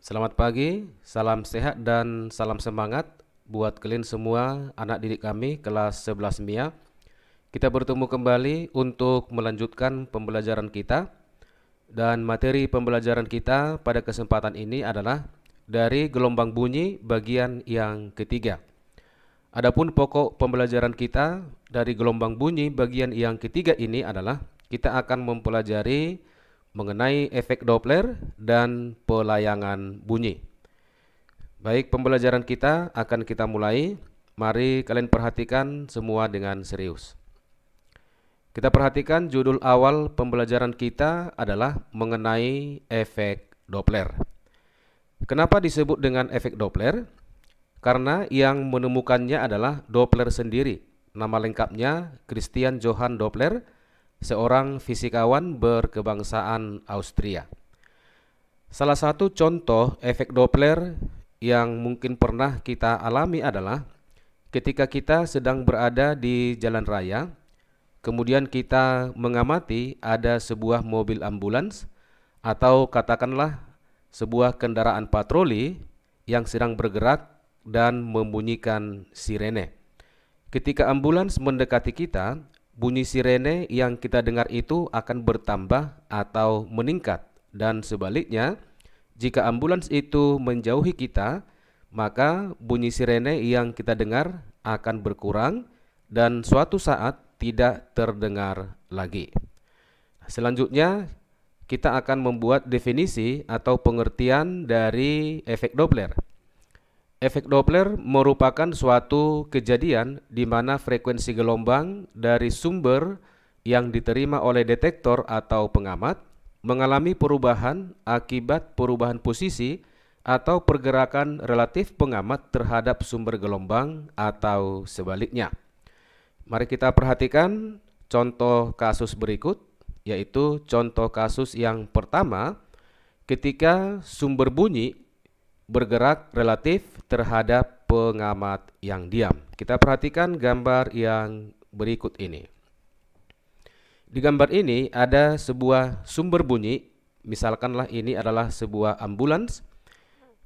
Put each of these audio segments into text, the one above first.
Selamat pagi, salam sehat dan salam semangat buat kalian semua anak didik kami kelas 11 MIA. Kita bertemu kembali untuk melanjutkan pembelajaran kita, dan materi pembelajaran kita pada kesempatan ini adalah dari gelombang bunyi bagian yang ketiga. Adapun pokok pembelajaran kita dari gelombang bunyi bagian yang ketiga ini adalah kita akan mempelajari mengenai efek Doppler dan pelayangan bunyi. Baik, pembelajaran kita akan kita mulai. Mari kalian perhatikan semua dengan serius. Kita perhatikan judul awal pembelajaran kita adalah mengenai efek Doppler. Kenapa disebut dengan efek Doppler? Karena yang menemukannya adalah Doppler sendiri. Nama lengkapnya Christian Johann Doppler, seorang fisikawan berkebangsaan Austria. Salah satu contoh efek Doppler yang mungkin pernah kita alami adalah ketika kita sedang berada di jalan raya, kemudian kita mengamati ada sebuah mobil ambulans atau katakanlah sebuah kendaraan patroli yang sedang bergerak dan membunyikan sirene. Ketika ambulans mendekati kita, bunyi sirene yang kita dengar itu akan bertambah atau meningkat, dan sebaliknya, jika ambulans itu menjauhi kita, maka bunyi sirene yang kita dengar akan berkurang dan suatu saat tidak terdengar lagi. Selanjutnya, kita akan membuat definisi atau pengertian dari efek Doppler. Efek Doppler merupakan suatu kejadian di mana frekuensi gelombang dari sumber yang diterima oleh detektor atau pengamat mengalami perubahan akibat perubahan posisi atau pergerakan relatif pengamat terhadap sumber gelombang atau sebaliknya. Mari kita perhatikan contoh kasus berikut, yaitu contoh kasus yang pertama ketika sumber bunyi bergerak relatif terhadap pengamat yang diam. Kita perhatikan gambar yang berikut ini. Di gambar ini ada sebuah sumber bunyi, misalkanlah ini adalah sebuah ambulans.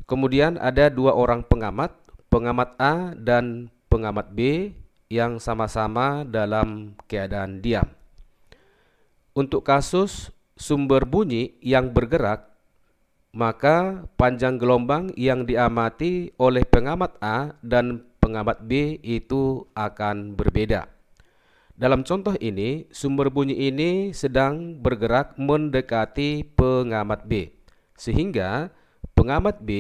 Kemudian ada dua orang pengamat, pengamat A dan pengamat B yang sama-sama dalam keadaan diam. Untuk kasus sumber bunyi yang bergerak, maka panjang gelombang yang diamati oleh pengamat A dan pengamat B itu akan berbeda. Dalam contoh ini, sumber bunyi ini sedang bergerak mendekati pengamat B, sehingga pengamat B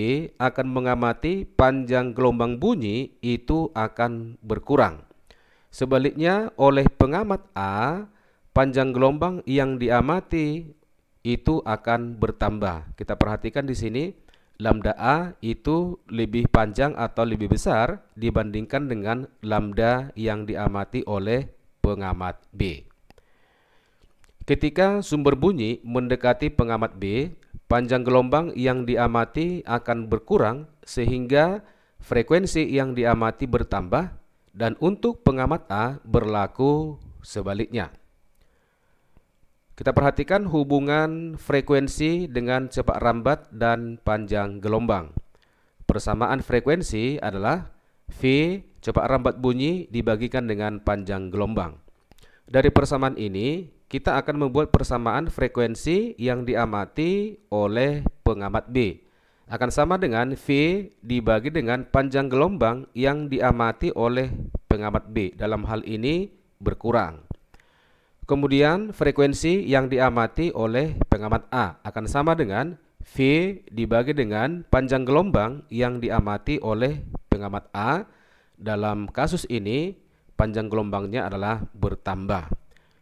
akan mengamati panjang gelombang bunyi itu akan berkurang. Sebaliknya, oleh pengamat A, panjang gelombang yang diamati itu akan bertambah. Kita perhatikan di sini, lambda A itu lebih panjang atau lebih besar dibandingkan dengan lambda yang diamati oleh pengamat B. Ketika sumber bunyi mendekati pengamat B, panjang gelombang yang diamati akan berkurang sehingga frekuensi yang diamati bertambah, dan untuk pengamat A berlaku sebaliknya. Kita perhatikan hubungan frekuensi dengan cepat rambat dan panjang gelombang. Persamaan frekuensi adalah V cepat rambat bunyi dibagikan dengan panjang gelombang. Dari persamaan ini, kita akan membuat persamaan frekuensi yang diamati oleh pengamat B akan sama dengan V dibagi dengan panjang gelombang yang diamati oleh pengamat B. Dalam hal ini berkurang. Kemudian frekuensi yang diamati oleh pengamat A akan sama dengan V dibagi dengan panjang gelombang yang diamati oleh pengamat A. Dalam kasus ini panjang gelombangnya adalah bertambah.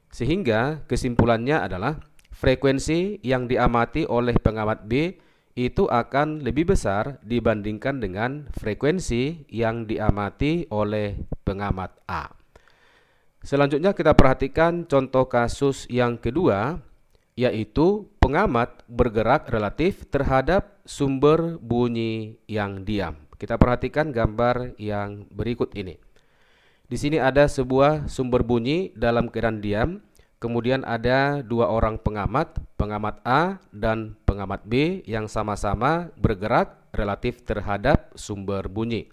Sehingga kesimpulannya adalah frekuensi yang diamati oleh pengamat B itu akan lebih besar dibandingkan dengan frekuensi yang diamati oleh pengamat A. Selanjutnya kita perhatikan contoh kasus yang kedua, yaitu pengamat bergerak relatif terhadap sumber bunyi yang diam. Kita perhatikan gambar yang berikut ini. Di sini ada sebuah sumber bunyi dalam keadaan diam, Kemudian ada dua orang pengamat, pengamat A dan pengamat B yang sama-sama bergerak relatif terhadap sumber bunyi.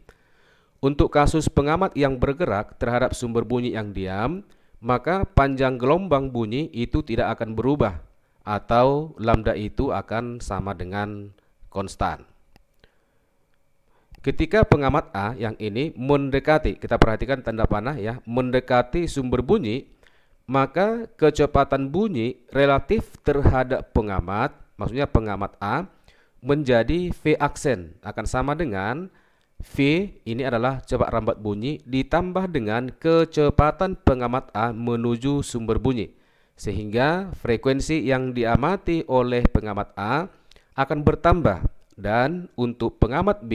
Untuk kasus pengamat yang bergerak terhadap sumber bunyi yang diam, maka panjang gelombang bunyi itu tidak akan berubah atau lambda itu akan sama dengan konstan. Ketika pengamat A yang ini mendekati, kita perhatikan tanda panah ya, mendekati sumber bunyi, maka kecepatan bunyi relatif terhadap pengamat, maksudnya pengamat A, menjadi V aksen akan sama dengan V ini adalah cepat rambat bunyi ditambah dengan kecepatan pengamat A menuju sumber bunyi. Sehingga frekuensi yang diamati oleh pengamat A akan bertambah, dan untuk pengamat B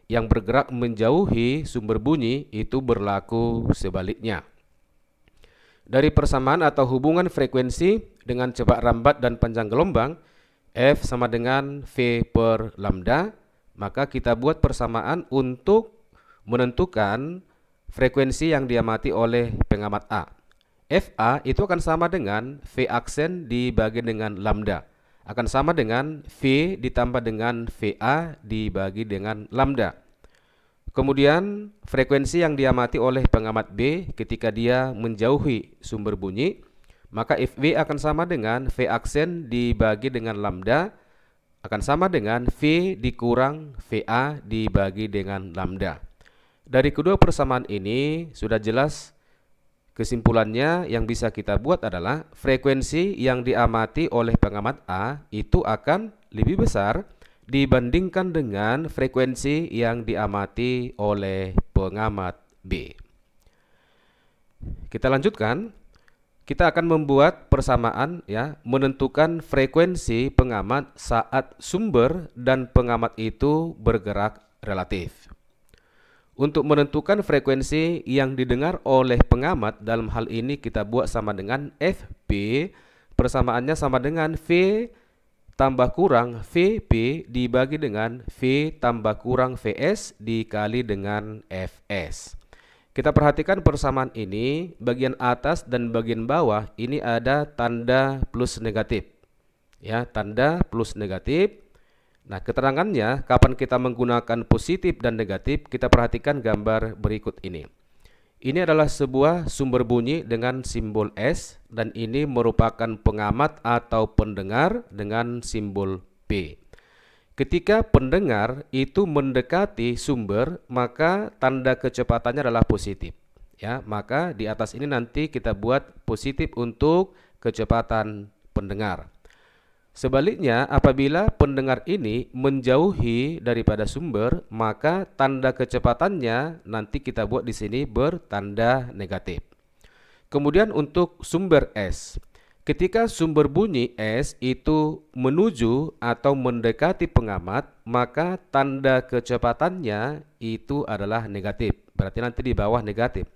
yang bergerak menjauhi sumber bunyi itu berlaku sebaliknya. Dari persamaan atau hubungan frekuensi dengan cepat rambat dan panjang gelombang, F sama dengan V per lambda, maka kita buat persamaan untuk menentukan frekuensi yang diamati oleh pengamat A. FA itu akan sama dengan V aksen dibagi dengan lambda, akan sama dengan V ditambah dengan VA dibagi dengan lambda. Kemudian frekuensi yang diamati oleh pengamat B ketika dia menjauhi sumber bunyi, maka FV akan sama dengan V aksen dibagi dengan lambda, akan sama dengan V dikurang VA dibagi dengan lambda. Dari kedua persamaan ini sudah jelas kesimpulannya yang bisa kita buat adalah frekuensi yang diamati oleh pengamat A itu akan lebih besar dibandingkan dengan frekuensi yang diamati oleh pengamat B. Kita lanjutkan. Kita akan membuat persamaan ya, menentukan frekuensi pengamat saat sumber dan pengamat itu bergerak relatif. Untuk menentukan frekuensi yang didengar oleh pengamat, dalam hal ini kita buat sama dengan FB, persamaannya sama dengan V tambah kurang VP dibagi dengan V tambah kurang VS dikali dengan Fs. Kita perhatikan persamaan ini, bagian atas dan bagian bawah ini ada tanda plus negatif. Ya, tanda plus negatif. Nah, keterangannya kapan kita menggunakan positif dan negatif, kita perhatikan gambar berikut ini. Ini adalah sebuah sumber bunyi dengan simbol S, dan ini merupakan pengamat atau pendengar dengan simbol P. Ketika pendengar itu mendekati sumber, maka tanda kecepatannya adalah positif. Ya, maka di atas ini nanti kita buat positif untuk kecepatan pendengar. Sebaliknya, apabila pendengar ini menjauhi daripada sumber, maka tanda kecepatannya nanti kita buat di sini bertanda negatif. Kemudian untuk sumber S, ketika sumber bunyi S itu menuju atau mendekati pengamat, maka tanda kecepatannya itu adalah negatif. Berarti nanti di bawah negatif.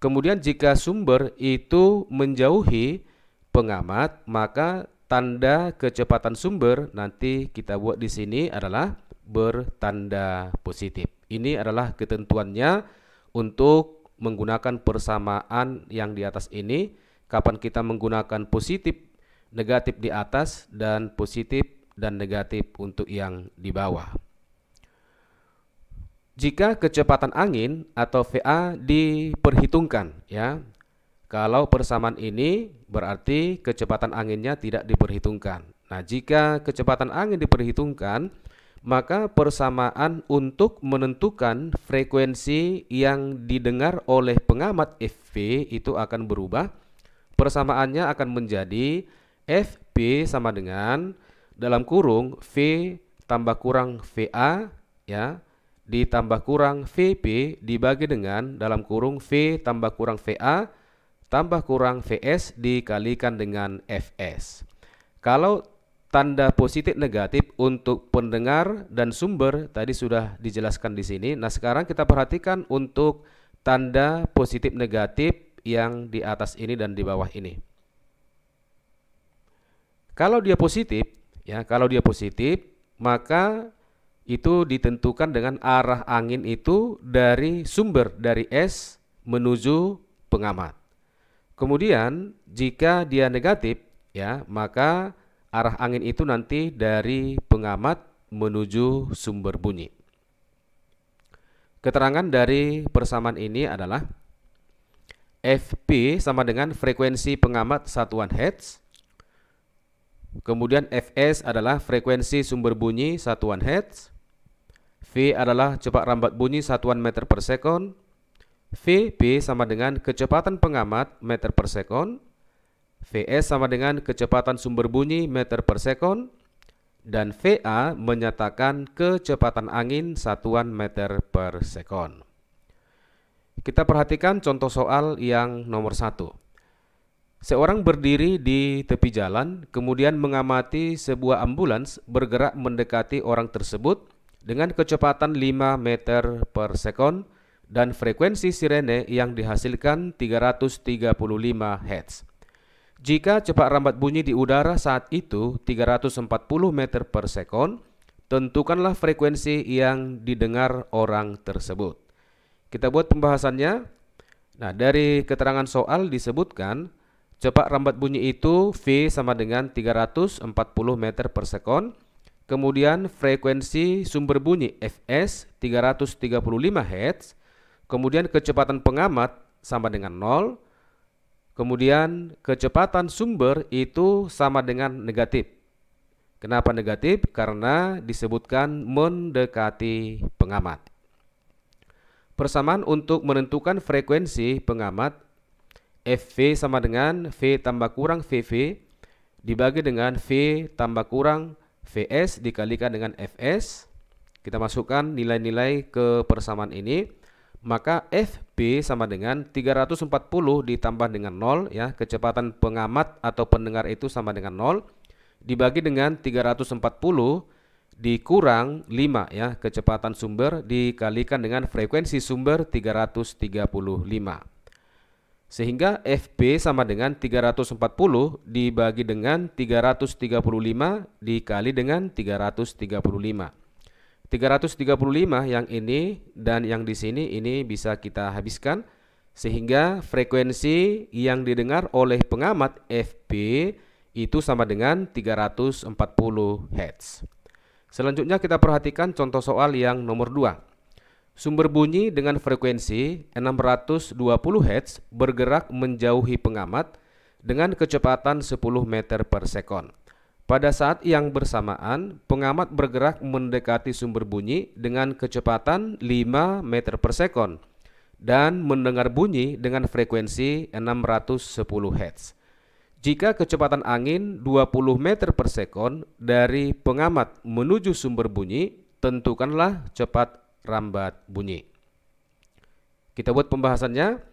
Kemudian jika sumber itu menjauhi pengamat, maka tanda kecepatan sumber nanti kita buat di sini adalah bertanda positif. Ini adalah ketentuannya untuk menggunakan persamaan yang di atas ini. Kapan kita menggunakan positif, negatif di atas, dan positif dan negatif untuk yang di bawah. Jika kecepatan angin atau VA diperhitungkan, ya. Kalau persamaan ini berarti kecepatan anginnya tidak diperhitungkan. Nah, jika kecepatan angin diperhitungkan, maka persamaan untuk menentukan frekuensi yang didengar oleh pengamat FV itu akan berubah. Persamaannya akan menjadi FP sama dengan dalam kurung V tambah kurang VA ya, ditambah kurang VP dibagi dengan dalam kurung V tambah kurang VA tambah kurang Vs dikalikan dengan Fs. Kalau tanda positif negatif untuk pendengar dan sumber tadi sudah dijelaskan di sini. Nah, sekarang kita perhatikan untuk tanda positif negatif yang di atas ini dan di bawah ini. Kalau dia positif, ya, kalau dia positif, maka itu ditentukan dengan arah angin itu dari sumber dari S menuju pengamat. Kemudian jika dia negatif ya, maka arah angin itu nanti dari pengamat menuju sumber bunyi. Keterangan dari persamaan ini adalah Fp sama dengan frekuensi pengamat satuan Hertz. Kemudian Fs adalah frekuensi sumber bunyi satuan Hertz. V adalah cepat rambat bunyi satuan meter per sekon. Vp sama dengan kecepatan pengamat meter per sekon. Vs sama dengan kecepatan sumber bunyi meter per sekon. Dan Va menyatakan kecepatan angin satuan meter per sekon. Kita perhatikan contoh soal yang nomor 1. Seorang berdiri di tepi jalan, kemudian mengamati sebuah ambulans bergerak mendekati orang tersebut dengan kecepatan 5 meter per sekon dan frekuensi sirene yang dihasilkan 335 Hz. Jika cepat rambat bunyi di udara saat itu 340 meter per sekon, tentukanlah frekuensi yang didengar orang tersebut. Kita buat pembahasannya. Nah, dari keterangan soal disebutkan cepat rambat bunyi itu V sama dengan 340 meter per sekon. Kemudian frekuensi sumber bunyi Fs 335 Hz. Kemudian kecepatan pengamat sama dengan 0. Kemudian kecepatan sumber itu sama dengan negatif. Kenapa negatif? Karena disebutkan mendekati pengamat. Persamaan untuk menentukan frekuensi pengamat Fv sama dengan V tambah kurang Vv dibagi dengan V tambah kurang Vs dikalikan dengan Fs. Kita masukkan nilai-nilai ke persamaan ini. Maka Fp sama dengan 340 ditambah dengan 0 ya, kecepatan pengamat atau pendengar itu sama dengan 0 dibagi dengan 340 dikurang 5 ya, kecepatan sumber dikalikan dengan frekuensi sumber 335. Sehingga Fp sama dengan 340 dibagi dengan 335 dikali dengan 335. 335 yang ini dan yang di sini ini bisa kita habiskan sehingga frekuensi yang didengar oleh pengamat Fp itu sama dengan 340 Hz. Selanjutnya kita perhatikan contoh soal yang nomor 2. Sumber bunyi dengan frekuensi 620 Hz bergerak menjauhi pengamat dengan kecepatan 10 meter per sekon. Pada saat yang bersamaan, pengamat bergerak mendekati sumber bunyi dengan kecepatan 5 meter per sekon dan mendengar bunyi dengan frekuensi 610 Hz. Jika kecepatan angin 20 meter per sekon dari pengamat menuju sumber bunyi, tentukanlah cepat rambat bunyi. Kita buat pembahasannya.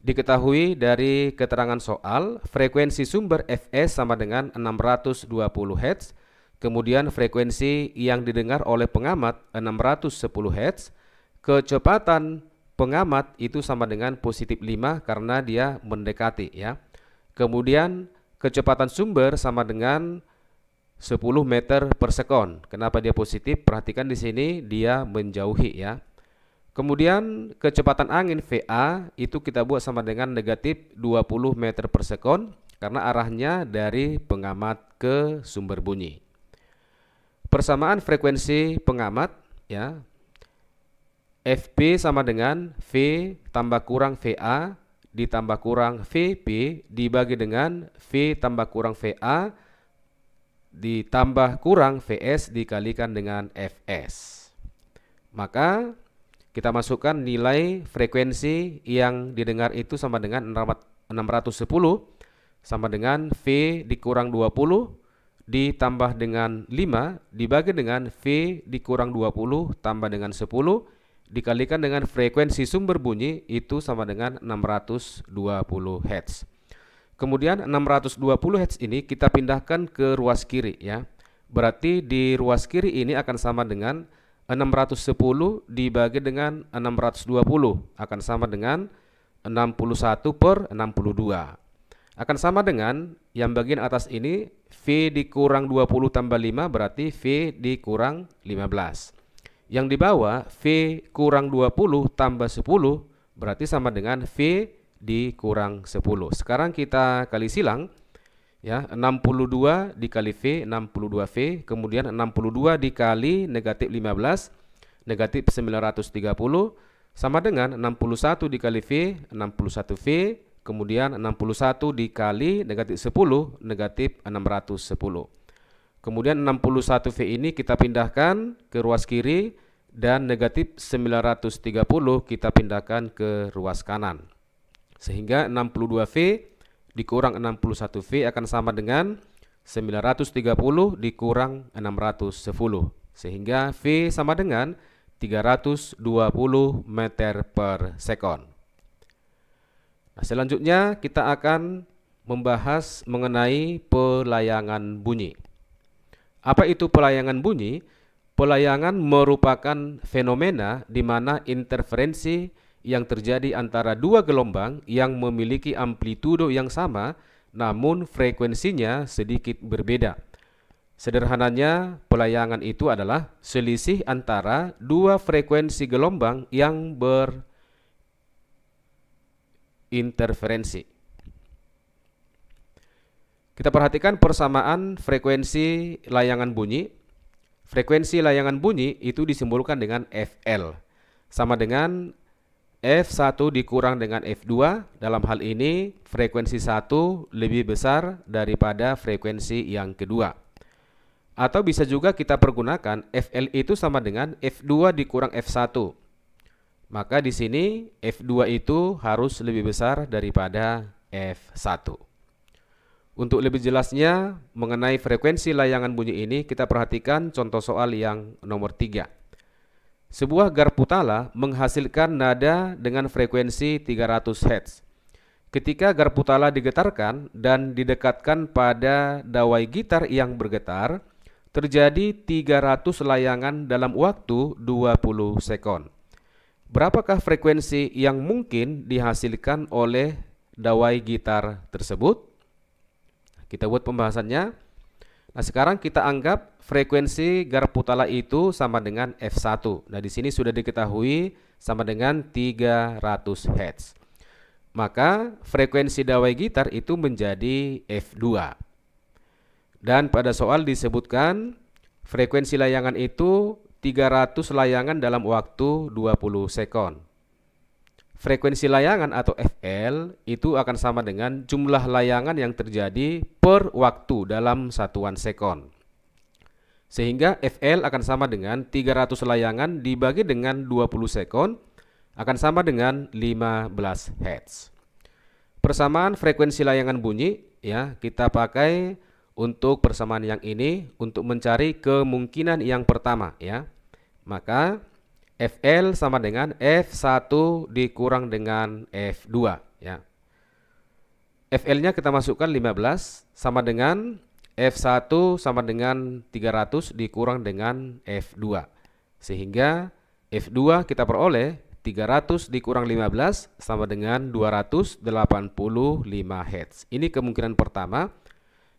Diketahui dari keterangan soal, frekuensi sumber Fs sama dengan 620 Hz, kemudian frekuensi yang didengar oleh pengamat 610 Hz, kecepatan pengamat itu sama dengan positif 5 karena dia mendekati ya. Kemudian kecepatan sumber sama dengan 10 meter per sekon. Kenapa dia positif? Perhatikan di sini dia menjauhi ya. Kemudian kecepatan angin Va itu kita buat sama dengan negatif 20 meter per sekon karena arahnya dari pengamat ke sumber bunyi. Persamaan frekuensi pengamat ya. Fp sama dengan V tambah kurang Va ditambah kurang Vp dibagi dengan V tambah kurang Va ditambah kurang Vs dikalikan dengan Fs. Maka kita masukkan nilai frekuensi yang didengar itu sama dengan 610 sama dengan V dikurang 20 ditambah dengan 5 dibagi dengan V dikurang 20 tambah dengan 10 dikalikan dengan frekuensi sumber bunyi itu sama dengan 620 Hz. Kemudian 620 Hz ini kita pindahkan ke ruas kiri ya. Berarti di ruas kiri ini akan sama dengan 610 dibagi dengan 620 akan sama dengan 61 per 62. Akan sama dengan yang bagian atas ini V dikurang 20 tambah 5 berarti V dikurang 15. Yang di bawah V kurang 20 tambah 10 berarti sama dengan V dikurang 10. Sekarang kita kali silang. Ya, 62 dikali V, 62V, kemudian 62 dikali negatif 15, negatif 930, sama dengan 61 dikali V, 61V, kemudian 61 dikali negatif 10, negatif 610. Kemudian 61V ini kita pindahkan ke ruas kiri, dan negatif 930 kita pindahkan ke ruas kanan. Sehingga 62V dikurang 61V akan sama dengan 930 dikurang 610. Sehingga V sama dengan 320 meter per sekon. Nah, selanjutnya kita akan membahas mengenai pelayangan bunyi. Apa itu pelayangan bunyi? Pelayangan merupakan fenomena di mana interferensi yang terjadi antara dua gelombang yang memiliki amplitudo yang sama namun frekuensinya sedikit berbeda. Sederhananya, pelayangan itu adalah selisih antara dua frekuensi gelombang yang berinterferensi. Kita perhatikan persamaan frekuensi layangan bunyi. Frekuensi layangan bunyi itu disimbolkan dengan FL, sama dengan F1 dikurang dengan F2. Dalam hal ini frekuensi 1 lebih besar daripada frekuensi yang kedua. Atau bisa juga kita pergunakan FL itu sama dengan F2 dikurang F1. Maka di sini F2 itu harus lebih besar daripada F1. Untuk lebih jelasnya mengenai frekuensi layangan bunyi ini, kita perhatikan contoh soal yang nomor 3. Sebuah garpu tala menghasilkan nada dengan frekuensi 300 Hz. Ketika garpu tala digetarkan dan didekatkan pada dawai gitar yang bergetar, terjadi 300 layangan dalam waktu 20 sekon. Berapakah frekuensi yang mungkin dihasilkan oleh dawai gitar tersebut? Kita buat pembahasannya. Nah, sekarang kita anggap frekuensi garpu tala itu sama dengan F1. Nah, di sini sudah diketahui sama dengan 300 Hz. Maka frekuensi dawai gitar itu menjadi F2. Dan pada soal disebutkan frekuensi layangan itu 300 layangan dalam waktu 20 sekon. Frekuensi layangan atau FL itu akan sama dengan jumlah layangan yang terjadi per waktu dalam satuan sekon. Sehingga FL akan sama dengan 300 layangan dibagi dengan 20 sekon akan sama dengan 15 Hz. Persamaan frekuensi layangan bunyi ya kita pakai untuk persamaan yang ini untuk mencari kemungkinan yang pertama ya. Maka FL sama dengan F1 dikurang dengan F2 ya. FL-nya kita masukkan 15 sama dengan F1 sama dengan 300 dikurang dengan F2. Sehingga F2 kita peroleh 300 dikurang 15 sama dengan 285 Hz. Ini kemungkinan pertama.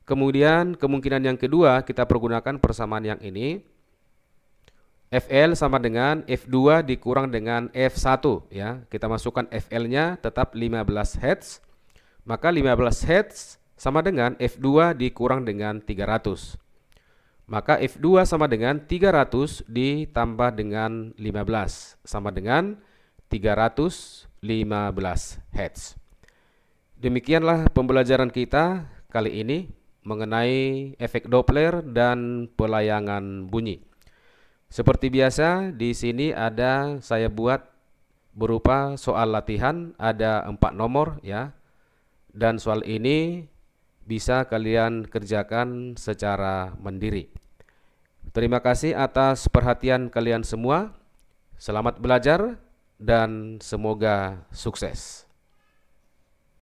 Kemudian kemungkinan yang kedua kita pergunakan persamaan yang ini. FL sama dengan F2 dikurang dengan F1 ya. Kita masukkan FL-nya tetap 15 Hz. Maka 15 Hz sama dengan F2 dikurang dengan 300. Maka F2 sama dengan 300 ditambah dengan 15 sama dengan 315 Hz. Demikianlah pembelajaran kita kali ini mengenai efek Doppler dan pelayangan bunyi. Seperti biasa, di sini saya buat berupa soal latihan, ada 4 nomor ya. Dan soal ini bisa kalian kerjakan secara mandiri. Terima kasih atas perhatian kalian semua. Selamat belajar dan semoga sukses.